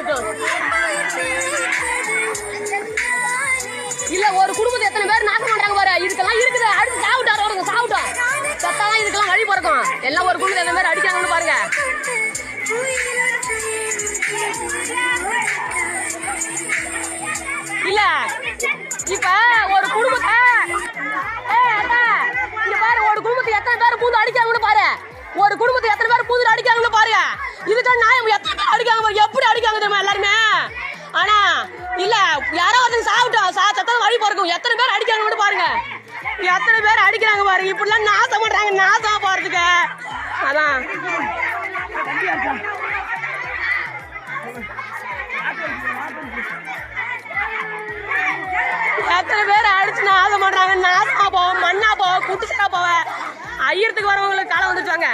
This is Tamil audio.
சாகட்டும். இல்ல ஒரு குடும்பத்தை எத்தனை பேர் நாசம் பண்றாங்க பாரு. இதுக்கெல்லாம் இருக்குது. அடுத்து சாப்பிட்டாரு சாப்பிட்டோம். சத்தாதான் இதுக்கெல்லாம் வழி பிறக்கும். எல்லாம் ஒரு குடும்பத்தை எத்தனை பேர் அடிக்காங்கன்னு பாருங்க. இல்ல இப்ப ஒரு குடும்பத்தை இங்க பாரு, ஒரு குடும்பத்தை எத்தனை பேர் பூந்து அடிக்காங்கன்னு பாரு. ஒரு குடும்பத்தை எத்தனை பேர் பூந்து அடிக்காங்கன்னு பாருங்க. இதுக்கு நியாயம் எத்தனை பேர் அடிக்காங்க, எப்படி அடிக்காங்க தெரியுமா எல்லாருமே. ஆனா இல்ல யாரோ ஒருத்தங்க சாப்பிட்டோம் சத்தம் வழி பிறக்கும். எத்தனை பேர் அடிக்காங்கன்னு பாருங்க. எத்தனை பேர் அடிக்கிறாங்க பாருங்க. இப்படிலாம் நாசம் பண்றாங்க. நாசமா போறதுக்கு அதான் எத்தனை பேர் அடிச்சு நாசம் பண்றாங்க. நாசமா போவோம், மண்ணா போவோம், குட்டிசா போவேன். ஐயத்துக்கு வரவங்களுக்கு காலம் வந்துருச்சாங்க.